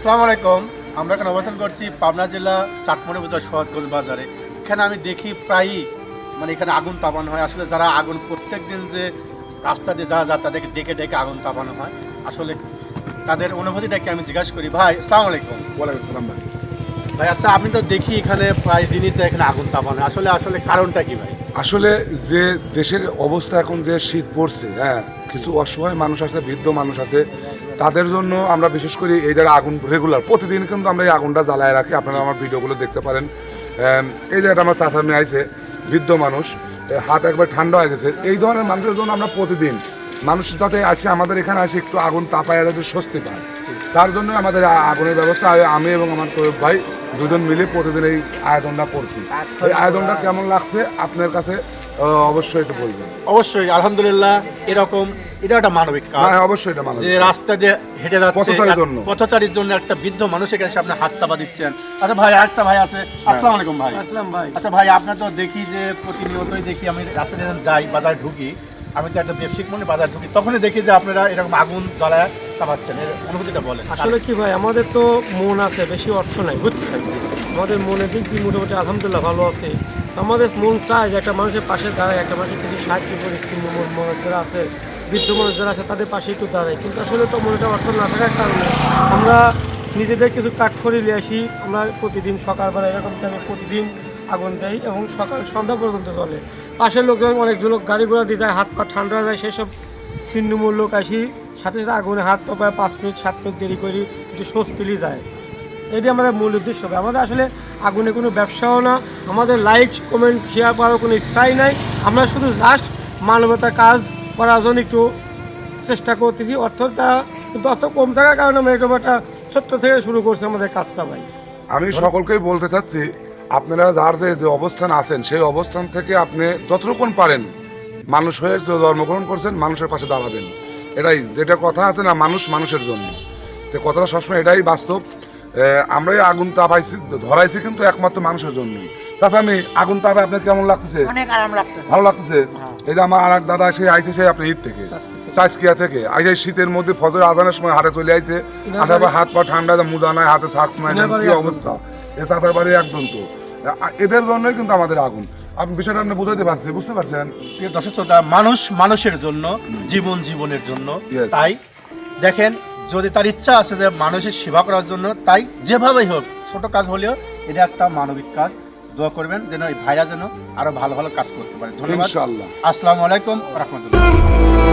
আসসালামু আলাইকুম। আমরা এখন অবস্থান করছি পাবনা জেলা চাটমোহর উপজেলা সহজগঞ্জ বাজারে। এখানে আমি দেখি প্রায়ই এখানে আগুন তাপানো হয়। আসলে যারা আগুন প্রত্যেক দিন যে রাস্তা দিয়ে যারা যায় তাদেরকে ডেকে ডেকে আগুন তাপানো হয়। আসলে তাদের অনুভূতিটাকে আমি জিজ্ঞাসা করি। ভাই আসসালামু আলাইকুম। ওয়ালাইকুম সালাম ভাই। ভাই আচ্ছা, আপনি তো দেখি এখানে প্রায় দিনই তো এখানে আগুন তাপানো হয়। আসলে আসলে কারণটা কি ভাই? আসলে যে দেশের অবস্থা এখন যে শীত পড়ছে, হ্যাঁ, কিছু অসহায় মানুষ আছে, বৃদ্ধ মানুষ আছে, তাদের জন্য আমরা বিশেষ করে এই জায়গায় আগুন রেগুলার প্রতিদিন কিন্তু আমরা এই আগুনটা জ্বালায় রাখি। আপনারা আমার ভিডিওগুলো দেখতে পারেন। এই জায়গাটা আমার চাচা মেয়ে আইছে, বৃদ্ধ মানুষ, হাত একবার ঠান্ডা হয়ে গেছে। এই ধরনের মানুষের জন্য আমরা প্রতিদিন মানুষ যাতে আসে আমাদের এখানে আসে একটু আগুন তাপায় যাতে স্বস্তি পায়, তার জন্য আমাদের আগুনের ব্যবস্থা আমি এবং আমার তৈয়ব ভাই দুজন মিলে প্রতিদিন এই আয়োজনটা করছি। এই আয়োজনটা কেমন লাগছে আপনার কাছে অবশ্যই একটু বলবেন। অবশ্যই আলহামদুলিল্লাহ, এরকম এটা একটা মানবিক কাজ। হ্যাঁ, অবশ্যই এটা মানবিক। যে রাস্তা দিয়ে হেঁটে যাচ্ছে পথচারীর জন্য। পথচারীর জন্য একটা বৃদ্ধ মানুষের কাছে আপনি হাত তাপা দিচ্ছেন। আচ্ছা ভাই, আরেকটা ভাই আছে। আসসালামু আলাইকুম ভাই। আসলাম ভাই। আচ্ছা ভাই, আপনার তো দেখি যে প্রতিনিয়তই দেখি আমি রাস্তা যখন যাই, বাজারে ঢুকি, আমি তো একটা ব্যবসায়িক মনে বাজার ঢুকি, তখনই দেখি যে আপনারা এরকম আগুন জ্বালায় তাপাচ্ছেন। এর অনুভূতিটা বলেন। আসলে কি ভাই, আমাদের তো মন আছে, বেশি অর্থ নাই, বুঝছেন। আমাদের মনের দিক দিয়ে মোটামুটি আলহামদুলিল্লাহ ভালো আছে। আমাদের মন চায় যে একটা মানুষের পাশে দাঁড়ায়, একটা মানুষের কিছু সাহায্য করে, মানুষ যারা আছে, বৃদ্ধ মানুষ যারা আছে তাদের পাশে একটু দাঁড়ায়। কিন্তু আসলে তো মনেটা অর্থ না থাকার কারণে আমরা নিজেদের কিছু কাঠ খড়ি নিয়ে আসি। আমরা প্রতিদিন সকালবেলা এরকম টাইমে প্রতিদিন আগুন দেয় এবং সকাল সন্ধ্যা পর্যন্ত চলে। পাশের লোকজন অনেক লোক গাড়ি ঘোড়া দিয়ে যায়, হাত পা ঠান্ডা যায়, সেসব ছিন্নমূল লোক আসি সাথে সাথে আগুনে হাত তোপায়, 5 মিনিট 7 মিনিট দেরি করি, একটু স্বস্তিলি যায়। এটি আমাদের মূল উদ্দেশ্য হবে। আমাদের আসলে আগুনে কোনো ব্যবসাও না, আমাদের লাইক কমেন্ট শেয়ার করার কোনো ইচ্ছাই নাই। আমরা শুধু জাস্ট মানবতার কাজ করার জন্য একটু চেষ্টা করতেছি। অর্থটা কিন্তু অর্থ কম থাকার কারণে আমরা এরকম একটা ছোট্ট থেকে শুরু করছি আমাদের কাজটা ভাই। আমি সকলকেই বলতে চাচ্ছি, আপনারা যার যে অবস্থান আছেন সেই অবস্থান থেকে আপনি যতটুকুন পারেন মানুষ হয়ে জন্মগ্রহণ করছেন, মানুষের পাশে দাঁড়াবেন। এটাই যেটা কথা আছে না, মানুষ মানুষের জন্য, তো কথাটা সবসময় এটাই বাস্তব। আমরাই আগুন তাপাইছি, ধরাইছি কিন্তু একমাত্র মানুষের জন্যই। চাচা, আমি আগুন তাপাই আপনার কেমন লাগতেছে? অনেক আরাম লাগতেছে। ভালো লাগতেছে। এই যে আমার আর এক দাদা সে আইছে, সে আপনি ঈদ থেকে চাষকিয়া থেকে আইসে, শীতের মধ্যে ফজর আজানের সময় হাটে চলে আইছে, আসার পর হাত পা ঠান্ডা, মুদা নাই, হাতে সাক্স নাই, কি অবস্থা। এ চাচার বাড়ি একদম তো এদের জন্যই কিন্তু আমাদের আগুন। আপনি বিষয়টা আপনি বুঝতে পারছেন? দর্শক শ্রোতা, মানুষ মানুষের জন্য, জীবন জীবনের জন্য। Yes. তাই দেখেন, যদি তার ইচ্ছা আছে যে মানুষের সেবা করার জন্য, তাই যেভাবেই হোক ছোট কাজ হলেও এটা একটা মানবিক কাজ। দোয়া করবেন যেন এই ভাইরা যেন আরো ভালো ভালো কাজ করতে পারে। ধন্যবাদ। ইনশাআল্লাহ। আসসালামু আলাইকুম ওয়া রাহমাতুল্লাহ।